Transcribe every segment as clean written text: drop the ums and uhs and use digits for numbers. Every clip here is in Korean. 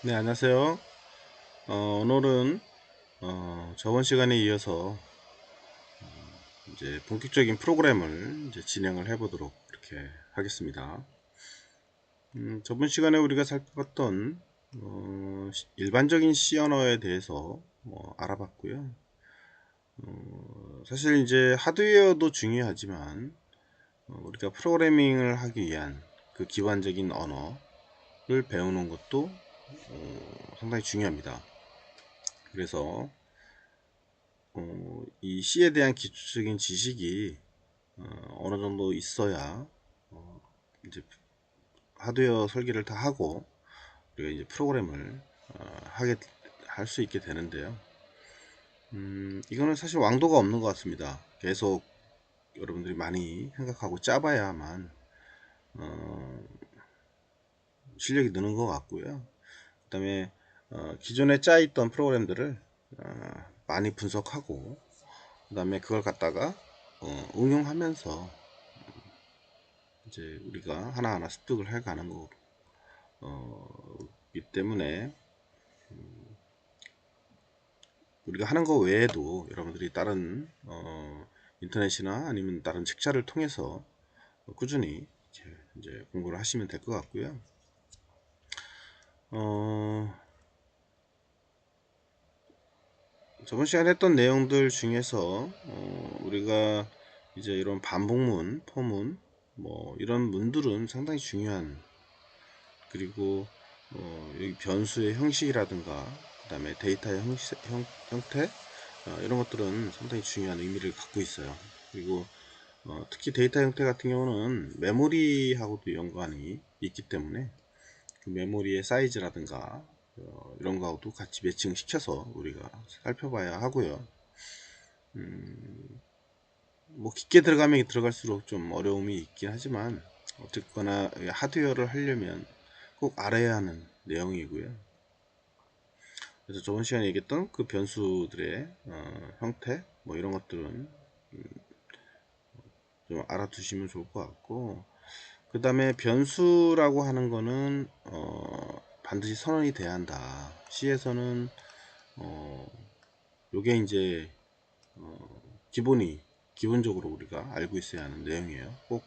네, 안녕하세요. 오늘은 저번 시간에 이어서 이제 본격적인 프로그램을 이제 진행을 해보도록 이렇게 하겠습니다. 저번 시간에 우리가 살펴봤던 일반적인 C 언어에 대해서 알아봤고요. 사실 이제 하드웨어도 중요하지만 우리가 프로그래밍을 하기 위한 그 기반적인 언어를 배우는 것도 상당히 중요합니다. 그래서 이 C에 대한 기초적인 지식이 어느 정도 있어야 이제 하드웨어 설계를 다 하고 우리가 이제 프로그램을 하게 할 수 있게 되는데요. 이거는 사실 왕도가 없는 것 같습니다. 계속 여러분들이 많이 생각하고 짜봐야만 실력이 느는 것 같고요. 그 다음에 기존에 짜있던 프로그램들을 많이 분석하고 그 다음에 그걸 갖다가 응용하면서 이제 우리가 하나하나 습득을 해가는 거기 때문에 우리가 하는 거 외에도 여러분들이 다른 인터넷이나 아니면 다른 책자를 통해서 꾸준히 이제 공부를 하시면 될 것 같고요. 저번 시간에 했던 내용들 중에서 우리가 이제 이런 반복문, 포문 뭐 이런 문들은 상당히 중요한, 그리고 여기 변수의 형식이라든가 그 다음에 데이터의 형태 이런 것들은 상당히 중요한 의미를 갖고 있어요. 그리고 특히 데이터 형태 같은 경우는 메모리하고도 연관이 있기 때문에 그 메모리의 사이즈라든가 이런 거하고도 같이 매칭시켜서 우리가 살펴봐야 하고요. 뭐 깊게 들어가면 들어갈수록 좀 어려움이 있긴 하지만 어쨌거나 하드웨어를 하려면 꼭 알아야 하는 내용이고요. 그래서 저번 시간에 얘기했던 그 변수들의 형태 뭐 이런 것들은 좀 알아두시면 좋을 것 같고, 그 다음에 변수라고 하는 거는 반드시 선언이 돼야 한다. C에서는 요게 이제 기본적으로 우리가 알고 있어야 하는 내용이에요. 꼭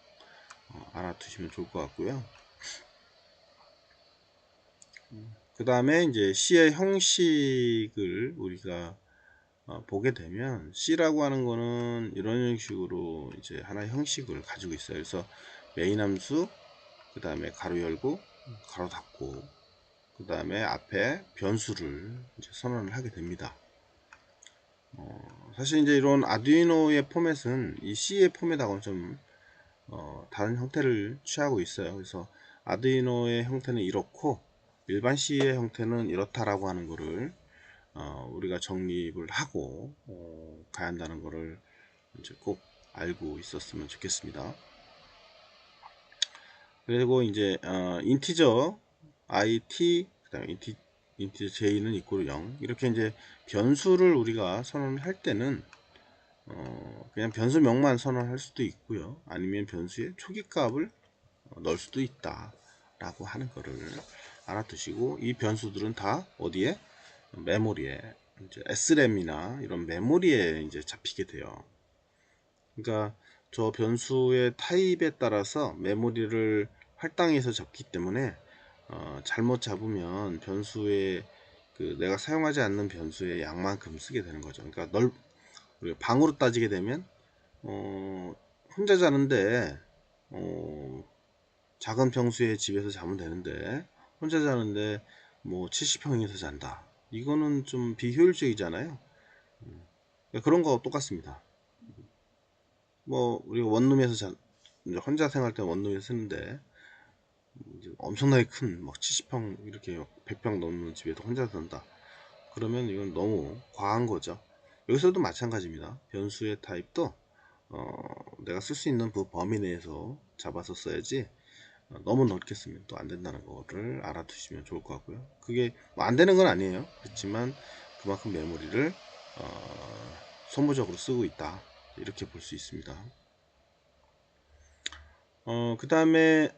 알아두시면 좋을 것 같고요. 그 다음에 이제 C의 형식을 우리가 보게 되면 C라고 하는 거는 이런 형식으로 이제 하나의 형식을 가지고 있어요. 그래서 메인 함수, 그 다음에 가로 열고 가로 닫고 그 다음에 앞에 변수를 이제 선언을 하게 됩니다. 사실 이제 이런 아두이노의 포맷은 이 C의 포맷하고는 좀 다른 형태를 취하고 있어요. 그래서 아두이노의 형태는 이렇고 일반 C의 형태는 이렇다라고 하는 거를 우리가 정립을 하고 가야 한다는 거를 이제 꼭 알고 있었으면 좋겠습니다. 그리고 이제 인티저 IT 그다음에 인티저 j는 이꼴 0 이렇게 이제 변수를 우리가 선언을 할 때는 그냥 변수명만 선언할 수도 있고요. 아니면 변수의 초기값을 넣을 수도 있다 라고 하는 거를 알아두시고, 이 변수들은 다 어디에? 메모리에, 이제 SRAM이나 이런 메모리에 이제 잡히게 돼요. 그러니까 저 변수의 타입에 따라서 메모리를 할당해서 잡기 때문에 잘못 잡으면 변수의 그 내가 사용하지 않는 변수의 양만큼 쓰게 되는 거죠. 그러니까 우리가 방으로 따지게 되면 혼자 자는데 작은 평수의 집에서 자면 되는데 혼자 자는데 뭐 70평에서 잔다. 이거는 좀 비효율적이잖아요. 그러니까 그런 거 똑같습니다. 뭐 우리가 원룸에서 이제 혼자 생활 때 원룸에서 쓰는데 이제 엄청나게 큰 막 70평 이렇게 100평 넘는 집에서 혼자 산다. 그러면 이건 너무 과한 거죠. 여기서도 마찬가지입니다. 변수의 타입도 내가 쓸 수 있는 그 범위 내에서 잡아서 써야지 너무 넓게 쓰면 또 안 된다는 거를 알아두시면 좋을 것 같고요. 그게 뭐안 되는 건 아니에요. 그렇지만 그만큼 메모리를 소모적으로 쓰고 있다. 이렇게 볼 수 있습니다. 그 다음에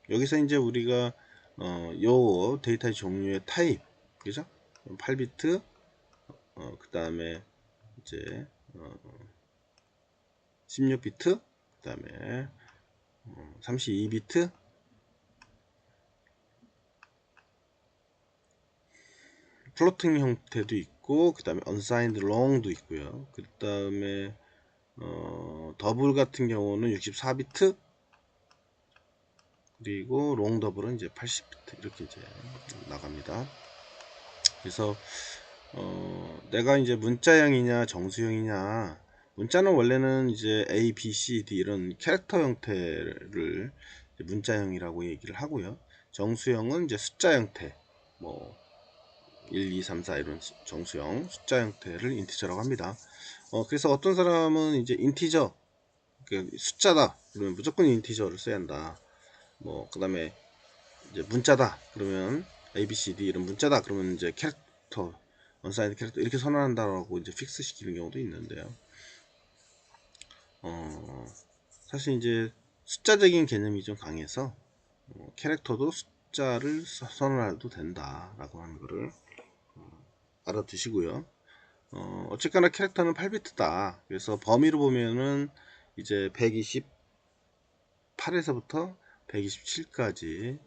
여기서 이제 우리가 요 데이터의 종류의 타입, 그죠? 8비트, 그 다음에 이제 16비트, 그 다음에 32비트, 플로팅 형태도 있고, 그 다음에 unsigned long도 있고요. 그 다음에 더블 같은 경우는 64비트, 그리고 롱 더블은 이제 80비트 이렇게 이제 나갑니다. 그래서 내가 이제 문자형이냐 정수형이냐, 문자는 원래는 이제 A, B, C, D 이런 캐릭터 형태를 문자형이라고 얘기를 하고요. 정수형은 이제 숫자 형태, 뭐 1, 2, 3, 4 이런 정수형 숫자 형태를 인티저라고 합니다. 그래서 어떤 사람은 이제 인티저, 그러니까 숫자다 그러면 무조건 인티저를 써야 한다. 뭐 그 다음에 이제 문자다 그러면 A, B, C, D 이런 문자다 그러면 이제 캐릭터, 언사이드 캐릭터 이렇게 선언한다라고 이제 픽스 시키는 경우도 있는데요. 사실 이제 숫자적인 개념이 좀 강해서 캐릭터도 숫자를 선언해도 된다라고 하는 거를 알아두시고요. 어쨌거나 캐릭터는 8비트다. 그래서 범위로 보면은 이제 128에서부터 127까지,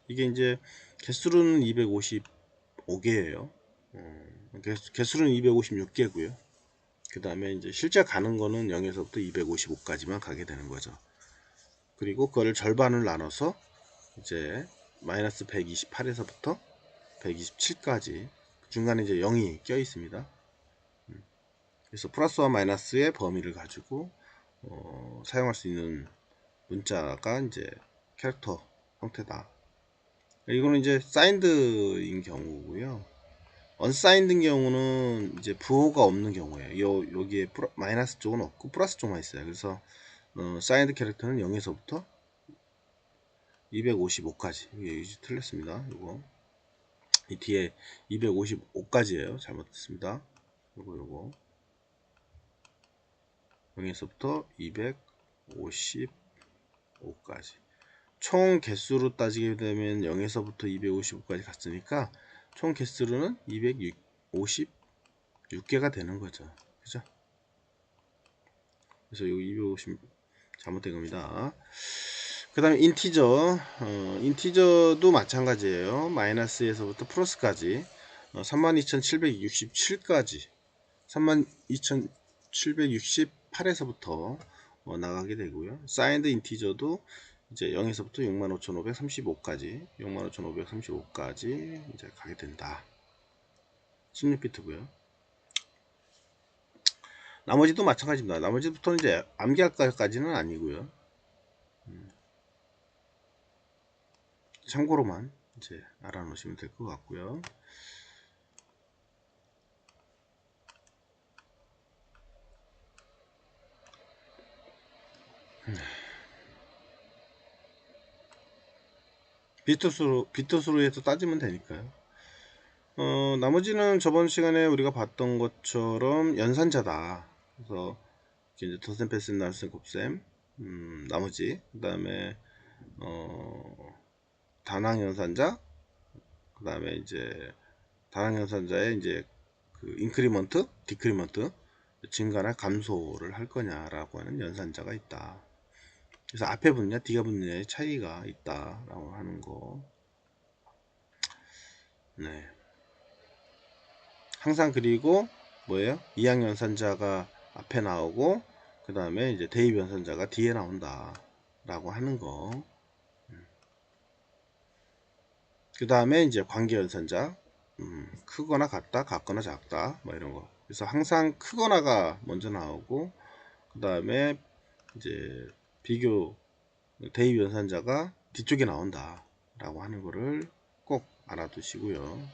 이게 이제 개수로는 255개예요. 개수는 256개고요. 그 다음에 이제 실제 가는 거는 0에서부터 255까지만 가게 되는 거죠. 그리고 그걸 절반을 나눠서 이제 마이너스 128에서부터 127까지 중간에 이제 0이 껴 있습니다. 그래서 플러스와 마이너스의 범위를 가지고 사용할 수 있는 문자가 이제 캐릭터 형태다. 이거는 이제 사인드인 경우고요. 언사인드인 경우는 이제 부호가 없는 경우에요. 여기에 마이너스 쪽은 없고 플러스 쪽만 있어요. 그래서 사인드 캐릭터는 0에서부터 255까지. 이게 틀렸습니다. 이거 이 뒤에 255까지예요. 잘못했습니다. 요거 0에서부터 255까지. 총 개수로 따지게 되면 0에서부터 255까지 갔으니까 총 개수로는 256개가 되는 거죠. 그죠? 그래서 여기 250 잘못된 겁니다. 그 다음에 인티저, 인티저도 마찬가지예요. 마이너스에서부터 플러스까지 32,767까지 32,768에서부터 나가게 되고요. 사인드 인티저도 이제 0에서부터 65,535까지 65,535까지 이제 가게 된다. 16비트고요. 나머지도 마찬가지입니다. 나머지부터는 이제 암기할까지는 아니고요. 참고로만 이제 알아놓으시면 될 것 같고요. 비트수로 해서 따지면 되니까요. 나머지는 저번 시간에 우리가 봤던 것처럼 연산자다. 그래서 이제 더셈, 패셈, 나눗셈, 곱셈, 나머지, 그 다음에 단항 연산자, 그 다음에 이제 단항 연산자의 이제 그 인크리먼트, 디크리먼트, 증가나 감소를 할 거냐라고 하는 연산자가 있다. 그래서 앞에 붙냐 뒤가 붙느냐의 차이가 있다라고 하는 거. 네. 항상 그리고 뭐예요? 이항 연산자가 앞에 나오고 그 다음에 이제 대입 연산자가 뒤에 나온다 라고 하는 거. 그 다음에 이제 관계 연산자, 크거나 같다, 같거나 작다, 뭐 이런 거. 그래서 항상 크거나가 먼저 나오고 그 다음에 이제 비교 대입 연산자가 뒤쪽에 나온다 라고 하는 거를 꼭 알아두시고요.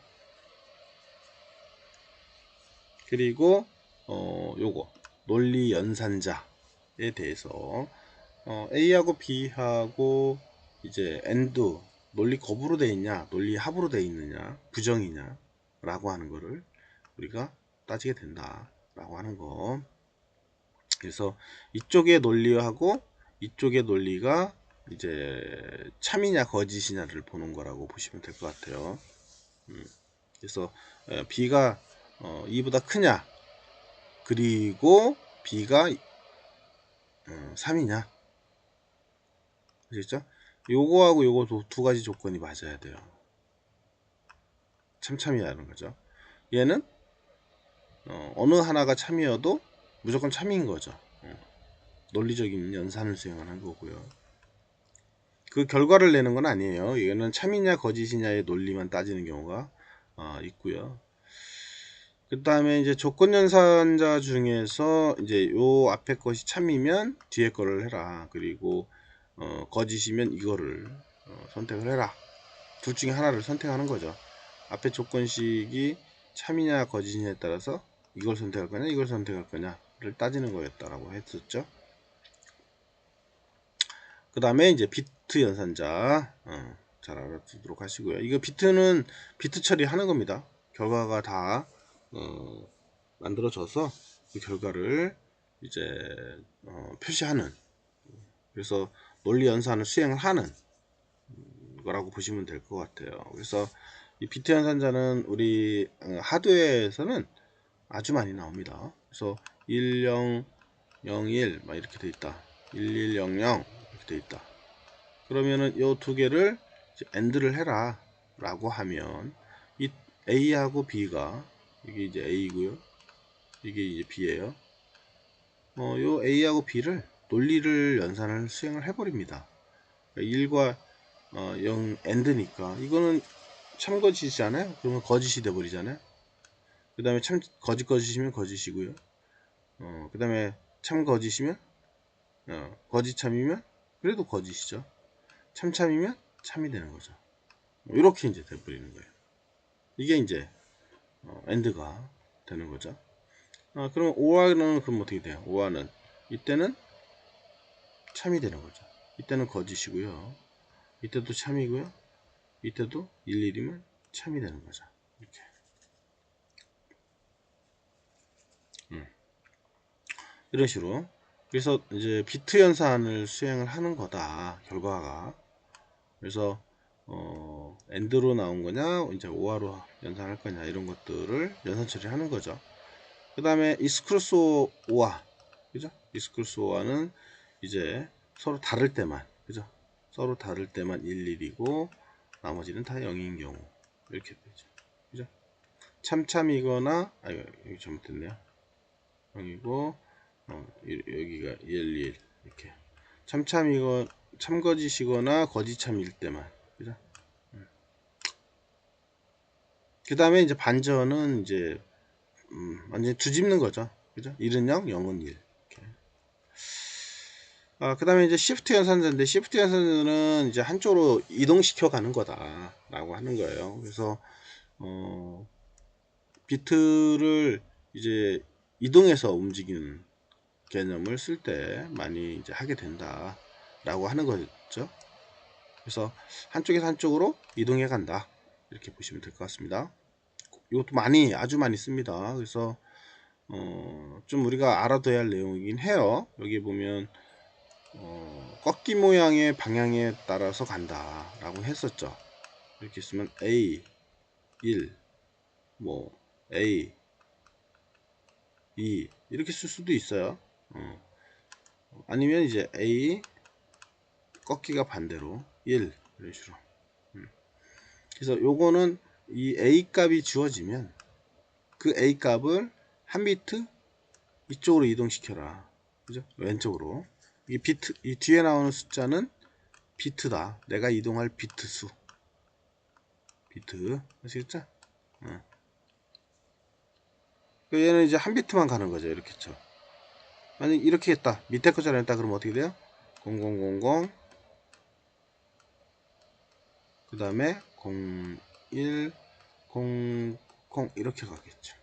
그리고 요거 논리 연산자에 대해서 A하고 B하고 이제 AND 논리 거부로 되어 있냐 논리 합으로 되어 있느냐 부정이냐 라고 하는 거를 우리가 따지게 된다 라고 하는 거. 그래서 이쪽의 논리하고 이쪽의 논리가 이제 참이냐 거짓이냐를 보는 거라고 보시면 될 것 같아요. 그래서 B가 2보다 크냐, 그리고 B가 3이냐, 아시겠죠? 요거하고 요거 두 가지 조건이 맞아야 돼요. 참이라는 거죠. 얘는 어느 하나가 참이어도 무조건 참인 거죠. 논리적인 연산을 수행하는 거고요. 그 결과를 내는 건 아니에요. 이거는 참이냐 거짓이냐의 논리만 따지는 경우가 있고요. 그 다음에 이제 조건 연산자 중에서 이제 요 앞에 것이 참이면 뒤에 거를 해라. 그리고 거짓이면 이거를 선택을 해라. 둘 중에 하나를 선택하는 거죠. 앞에 조건식이 참이냐 거짓이냐에 따라서 이걸 선택할 거냐 이걸 선택할 거냐를 따지는 거였다라고 했었죠. 그 다음에 이제 비트 연산자 잘 알아두도록 하시고요. 이거 비트는 비트 처리하는 겁니다. 결과가 다 만들어져서 그 결과를 이제 표시하는, 그래서 논리 연산을 수행을 하는 거라고 보시면 될 것 같아요. 그래서 이 비트 연산자는 우리 하드웨어에서는 아주 많이 나옵니다. 그래서 1001 막 이렇게 돼 있다, 1100 이렇게 돼 있다. 그러면은 요 두 개를 AND를 해라 라고 하면 이 A하고 B가, 이게 이제 A고요, 이게 이제 B예요. 요 A하고 B를 논리를 연산을 수행을 해버립니다. 그러니까 1과 0 AND니까 이거는 참거짓이잖아요. 그러면 거짓이 돼버리잖아요. 그 다음에 거짓이면 거짓이고요. 그 다음에 참거짓이면 거짓참이면 그래도 거짓이죠. 참참이면 참이 되는 거죠. 이렇게 이제 돼버리는 거예요. 이게 이제 AND가 되는 거죠. 그럼 OR는 그럼 어떻게 돼요? OR는 이때는 참이 되는 거죠. 이때는 거짓이고요. 이때도 참이고요. 이때도 11이면 참이 되는 거죠. 이렇게. 이런 식으로. 그래서 이제 비트 연산을 수행을 하는 거다, 결과가. 그래서 AND로 나온 거냐 이제 OR로 연산할 거냐 이런 것들을 연산 처리하는 거죠. 그 다음에 이스크루스 OR, 그죠? 이스크루스 OR는 이제 서로 다를 때만, 그죠? 서로 다를 때만 11이고 나머지는 다 0인 경우 이렇게 되죠. 그죠? 참참이거나 여기 잘못됐네요. 0이고 여기가 11 이렇게. 참참이거 참거짓이거나 거짓참일 때만, 그죠? 그 다음에 이제 반전은 이제 완전히 뒤집는 거죠. 그죠? 1은 0, 0은 1. 이렇게. 그 다음에 이제 시프트 연산자인데, 시프트 연산자는 이제 한쪽으로 이동시켜 가는 거다 라고 하는 거예요. 그래서 비트를 이제 이동해서 움직이는 개념을 쓸 때 많이 이제 하게 된다 라고 하는 거죠. 그래서 한쪽에서 한쪽으로 이동해 간다, 이렇게 보시면 될 것 같습니다. 이것도 아주 많이 씁니다. 그래서 좀 우리가 알아둬야 할 내용이긴 해요. 여기 보면 꺾기 모양의 방향에 따라서 간다 라고 했었죠. 이렇게 쓰면 A 1 뭐 A 2 이렇게 쓸 수도 있어요. 아니면 이제 A 꺾기가 반대로 1 이런 식으로. 그래서 요거는 이 A 값이 주어지면 그 A 값을 한 비트 이쪽으로 이동시켜라, 그죠? 왼쪽으로. 이 비트, 이 뒤에 나오는 숫자는 비트다. 내가 이동할 비트 수. 비트. 아시겠죠? 얘는 이제 한 비트만 가는 거죠. 이렇게 쳐. 만약 이렇게 했다. 밑에 거처럼 했다. 그러면 어떻게 돼요? 0000, 그 다음에 01, 00 이렇게 가겠죠.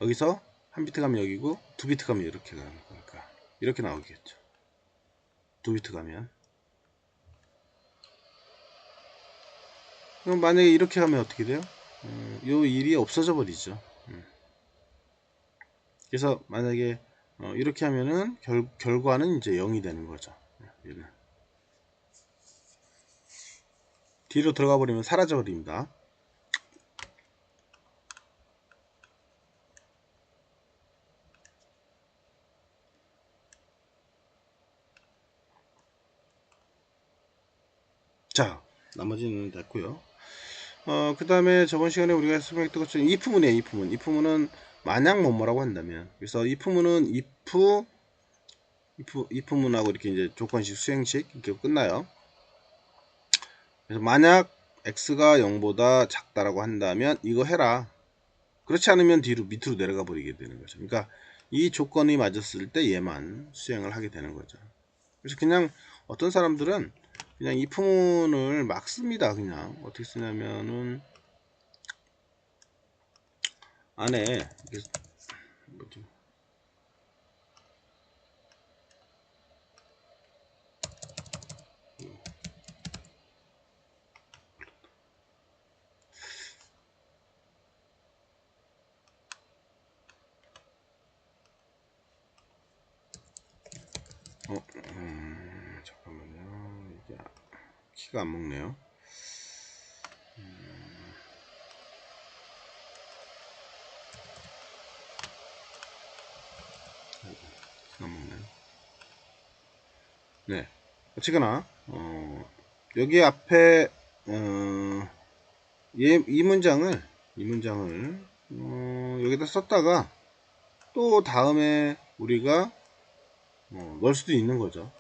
여기서 한 비트 가면 여기고 두 비트 가면 이렇게 가는 거니까 이렇게 나오겠죠. 두 비트 가면. 그럼 만약에 이렇게 가면 어떻게 돼요? 요 일이 없어져 버리죠. 그래서 만약에 이렇게 하면은 결과는 이제 0이 되는 거죠. 얘는. 뒤로 들어가 버리면 사라져 버립니다. 자, 나머지는 됐고요. 그 다음에 저번 시간에 우리가 설명했던 것처럼 if문이에요. if문은 만약 뭐뭐라고 한다면, 그래서 if문은 if문하고 이렇게 이제 조건식 수행식 이렇게 끝나요. 그래서 만약 x가 0보다 작다라고 한다면 이거 해라. 그렇지 않으면 뒤로 밑으로 내려가 버리게 되는 거죠. 그러니까 이 조건이 맞았을 때 얘만 수행을 하게 되는 거죠. 그래서 그냥 어떤 사람들은 그냥 if문을 막 씁니다. 그냥 어떻게 쓰냐면은 안에 이게 뭐지? 잠깐만요. 이게 키가 안 먹네요. 키가 안 먹네. 네. 어쨌거나 여기 앞에 이 문장을 여기다 썼다가 또 다음에 우리가 넣을 수도 있는 거죠.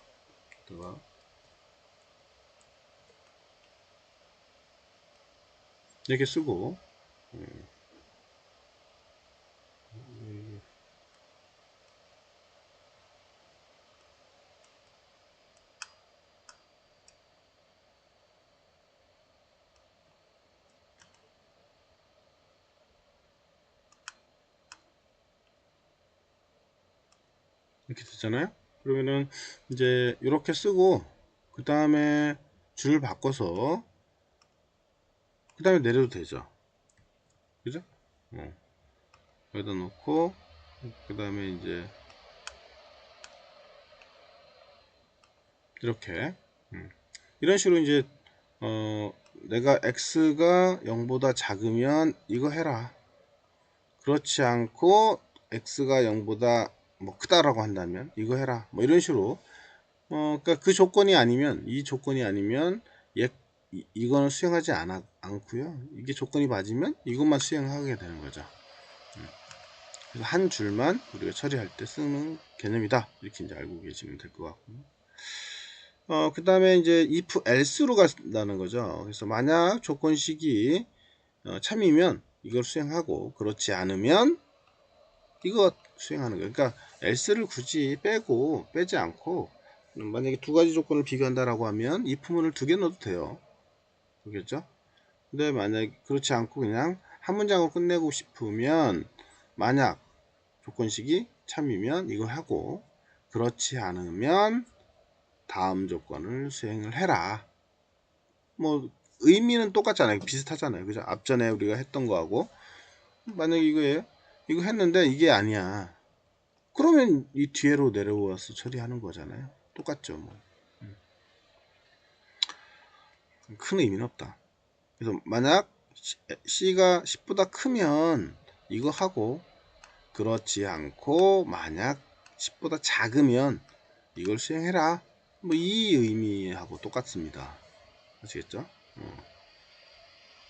이렇게 쓰고 이렇게 되잖아요. 그러면은 이제 이렇게 쓰고 그 다음에 줄 바꿔서 그 다음에 내려도 되죠. 그죠? 여기다 놓고 그 다음에 이제 이렇게 이런 식으로 이제 내가 x가 0보다 작으면 이거 해라. 그렇지 않고 x가 0보다 뭐 크다라고 한다면 이거 해라. 뭐 이런 식으로 그러니까 그 조건이 아니면 이 조건이 아니면 이거는 수행하지 않고요. 이게 조건이 맞으면 이것만 수행하게 되는 거죠. 그래서 한 줄만 우리가 처리할 때 쓰는 개념이다. 이렇게 이제 알고 계시면 될 것 같고. 그 다음에 이제 if else로 간다는 거죠. 그래서 만약 조건식이 참이면 이걸 수행하고 그렇지 않으면 이거 수행하는 거예요. 그러니까 else를 굳이 빼지 않고 만약에 두 가지 조건을 비교한다라고 하면 if문을 두 개 넣어도 돼요. 그렇겠죠? 근데 만약 그렇지 않고 그냥 한 문장으로 끝내고 싶으면 만약 조건식이 참이면 이걸 하고 그렇지 않으면 다음 조건을 수행을 해라. 뭐 의미는 똑같잖아요. 비슷하잖아요. 그죠? 앞전에 우리가 했던 거하고 만약에 이거 했는데 이게 아니야. 그러면 이 뒤로 내려와서 처리하는 거잖아요. 똑같죠. 뭐. 큰 의미는 없다. 그래서 만약 C가 10보다 크면 이거 하고 그렇지 않고 만약 10보다 작으면 이걸 수행해라. 뭐 이 의미하고 똑같습니다. 아시겠죠?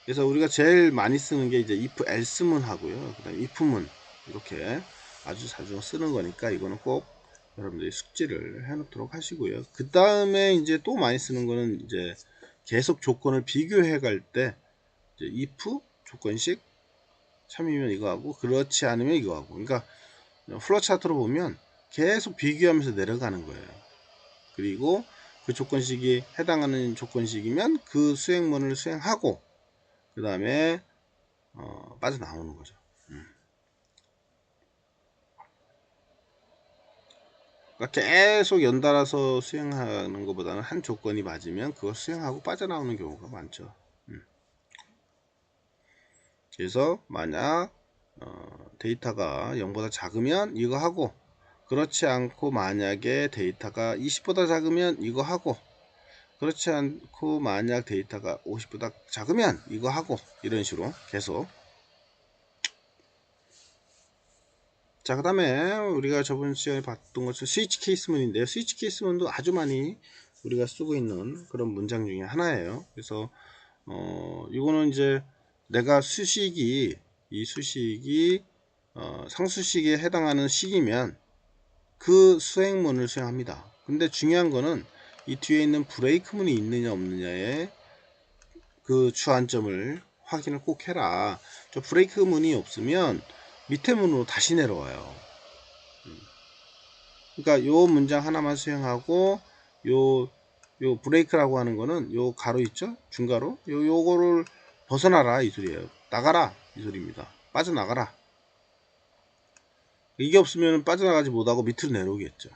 그래서 우리가 제일 많이 쓰는 게 이제 if else문 하고요. 그 다음에 if문 이렇게 아주 자주 쓰는 거니까 이거는 꼭 여러분들이 숙지를 해 놓도록 하시고요. 그 다음에 이제 또 많이 쓰는 거는 이제 계속 조건을 비교해 갈 때 if 조건식 참이면 이거 하고 그렇지 않으면 이거 하고 그러니까 플로 차트로 보면 계속 비교하면서 내려가는 거예요. 그리고 그 조건식이 해당하는 조건식이면 그 수행문을 수행하고 그 다음에 빠져나오는 거죠. 그러니까 계속 연달아서 수행하는 것보다는 한 조건이 맞으면 그걸 수행하고 빠져나오는 경우가 많죠. 그래서 만약 데이터가 0보다 작으면 이거 하고 그렇지 않고 만약에 데이터가 20보다 작으면 이거 하고 그렇지 않고 만약 데이터가 50보다 작으면 이거 하고 이런 식으로 계속. 자, 그 다음에 우리가 저번 시간에 봤던 것처럼 스위치 케이스문인데요. 스위치 케이스문도 아주 많이 우리가 쓰고 있는 그런 문장 중에 하나예요. 그래서 이거는 이제 내가 수식이 이 수식이 상수식에 해당하는 식이면 그 수행문을 수행합니다. 근데 중요한 거는 이 뒤에 있는 브레이크문이 있느냐 없느냐에 그 주안점을 확인을 꼭 해라. 저 브레이크문이 없으면 밑에 문으로 다시 내려와요. 그러니까 요 문장 하나만 수행하고 요 브레이크라고 하는 거는 요 가로 있죠? 중가로 요거를 벗어나라 이 소리예요. 나가라 이 소리입니다. 빠져나가라. 이게 없으면 빠져나가지 못하고 밑으로 내려오겠죠.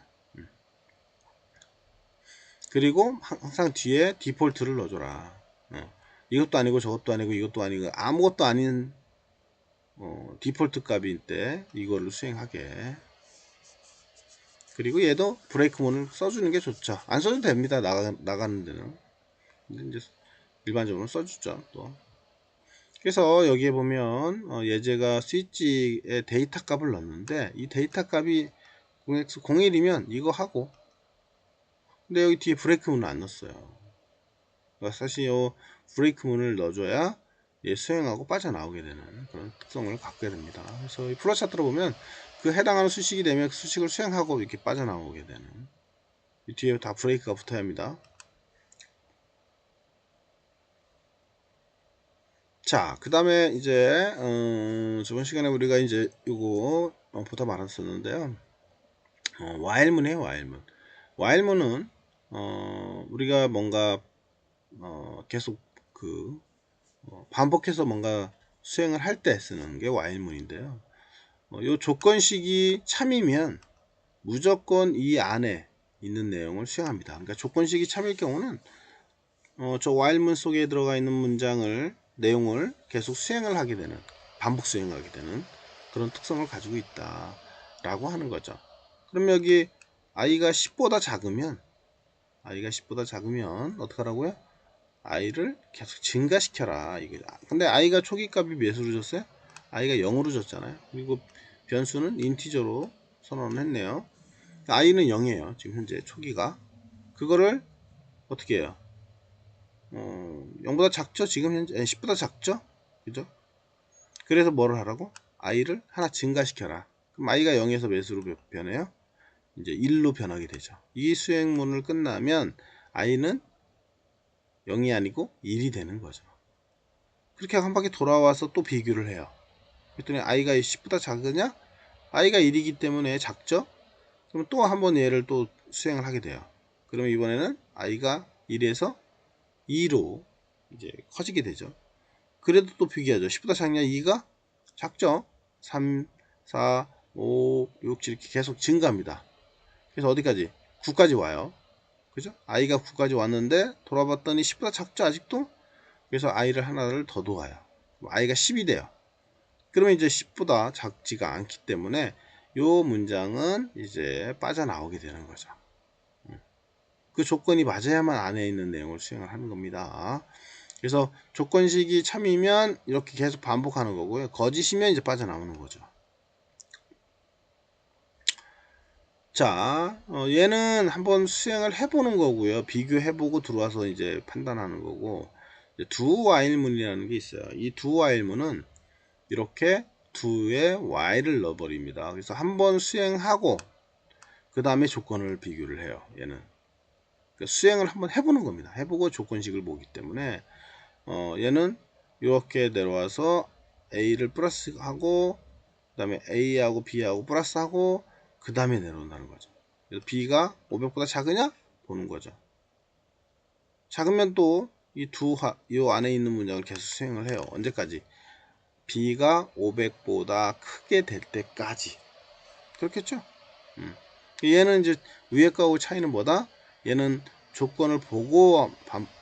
그리고 항상 뒤에 디폴트를 넣어줘라. 이것도 아니고 저것도 아니고 이것도 아니고 아무것도 아닌 디폴트 값일 때 이거를 수행하게. 그리고 얘도 브레이크문을 써주는 게 좋죠. 안 써도 됩니다. 나가는 데는. 근데 이제 일반적으로 써주죠. 또. 그래서 여기에 보면 예제가 스위치의 데이터 값을 넣었는데 이 데이터 값이 0x01이면 이거 하고, 근데 여기 뒤에 브레이크 문을 안 넣었어요. 그러니까 사실 이 브레이크 문을 넣어줘야 얘 수행하고 빠져나오게 되는 그런 특성을 갖게 됩니다. 그래서 이 플로 차트로 보면 그 해당하는 수식이 되면 그 수식을 수행하고 이렇게 빠져나오게 되는, 이 뒤에 다 브레이크가 붙어야 합니다. 자, 그 다음에 이제 저번 시간에 우리가 이제 이거 보다 말았었는데요. while문이에요. while문은 우리가 뭔가 계속 그 반복해서 뭔가 수행을 할 때 쓰는 게 while문인데요. 요 조건식이 참이면 무조건 이 안에 있는 내용을 수행합니다. 그러니까 조건식이 참일 경우는 저 while문 속에 들어가 있는 문장을 내용을 계속 수행을 하게 되는, 반복 수행하게 되는 그런 특성을 가지고 있다 라고 하는 거죠. 그럼 여기 i가 10보다 작으면 어떡하라고요? i를 계속 증가시켜라 이게. 근데 i가 초기값이 몇으로 줬어요? i가 0으로 줬잖아요. 그리고 변수는 인티저로 선언을 했네요. i는 0이에요 지금 현재 초기가. 그거를 어떻게 해요? 0보다 작죠? 지금 현재 10보다 작죠? 그죠? 그래서 뭐를 하라고? i를 하나 증가시켜라. 그럼 i가 0에서 몇으로 변해요? 이제 1로 변하게 되죠. 이 수행문을 끝나면 i는 0이 아니고 1이 되는 거죠. 그렇게 한 바퀴 돌아와서 또 비교를 해요. 그랬더니 i가 10보다 작으냐? i가 1이기 때문에 작죠? 그럼 또 한번 얘를 또 수행을 하게 돼요. 그러면 이번에는 i가 1에서 2로 이제 커지게 되죠. 그래도 또 비교하죠. 10보다 작냐? 2가 작죠? 3, 4, 5, 6, 7 이렇게 계속 증가합니다. 그래서 어디까지? 9까지 와요. 그죠? i가 9까지 왔는데 돌아봤더니 10보다 작죠? 아직도? 그래서 i를 하나를 더 놓아요. i가 10이 돼요. 그러면 이제 10보다 작지가 않기 때문에 요 문장은 이제 빠져나오게 되는 거죠. 그 조건이 맞아야만 안에 있는 내용을 수행을 하는 겁니다. 그래서 조건식이 참이면 이렇게 계속 반복하는 거고요. 거짓이면 이제 빠져나오는 거죠. 자, 얘는 한번 수행을 해보는 거고요. 비교해보고 들어와서 이제 판단하는 거고, 두 while문이라는 게 있어요. 이 두 while문은 이렇게 두에 while을 넣어버립니다. 그래서 한번 수행하고 그 다음에 조건을 비교를 해요. 얘는 그러니까 수행을 한번 해보는 겁니다. 해보고 조건식을 보기 때문에 얘는 이렇게 내려와서 A를 플러스하고 그 다음에 A하고 B하고 플러스하고 그 다음에 내려온다는 거죠. 그래서 B가 500보다 작으냐? 보는 거죠. 작으면 또 이 안에 있는 문장을 계속 수행을 해요. 언제까지? B가 500보다 크게 될 때까지. 그렇겠죠? 얘는 이제 위에 거하고 차이는 뭐다? 얘는 조건을 보고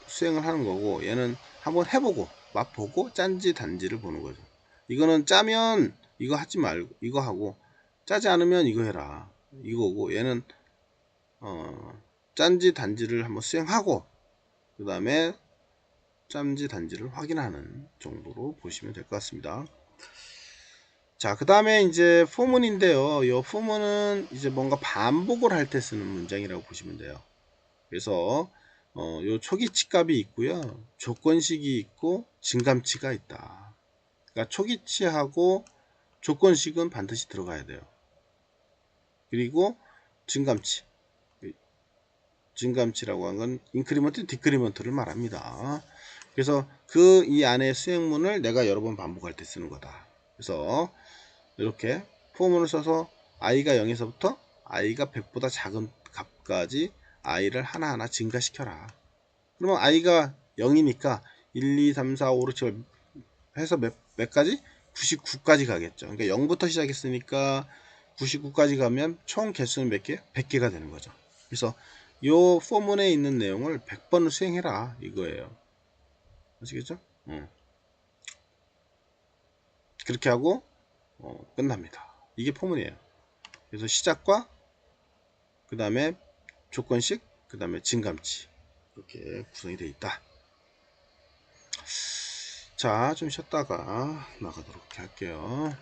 수행을 하는 거고, 얘는 한번 해보고 맛보고 짠지 단지를 보는 거죠. 이거는 짜면 이거 하지 말고 이거 하고, 짜지 않으면 이거 해라 이거고, 얘는 짠지 단지를 한번 수행하고 그 다음에 짬지 단지를 확인하는 정도로 보시면 될 것 같습니다. 자, 그 다음에 이제 포문인데요. 이 포문은 이제 뭔가 반복을 할 때 쓰는 문장이라고 보시면 돼요. 그래서 요 초기치 값이 있고요. 조건식이 있고 진감치가 있다. 그러니까 초기치하고 조건식은 반드시 들어가야 돼요. 그리고 진감치. 진감치라고 한 건 인크리먼트, 디크리먼트를 말합니다. 그래서 그 이 안에 수행문을 내가 여러 번 반복할 때 쓰는 거다. 그래서 이렇게 포문을 써서 i가 0에서부터 i가 100보다 작은 값까지 i를 하나하나 증가시켜라. 그러면 i가 0이니까 1, 2, 3, 4, 5, 6, 7 해서 몇 가지? 99까지 가겠죠. 그러니까 0부터 시작했으니까 99까지 가면 총 개수는 몇 개? 100개가 되는 거죠. 그래서 요 포문에 있는 내용을 100번을 수행해라 이거예요. 아시겠죠? 그렇게 하고 끝납니다. 이게 포문이에요. 그래서 시작과 그 다음에 조건식, 그 다음에 진감치 이렇게 구성이 되어 있다. 자, 좀 쉬었다가 나가도록 할게요.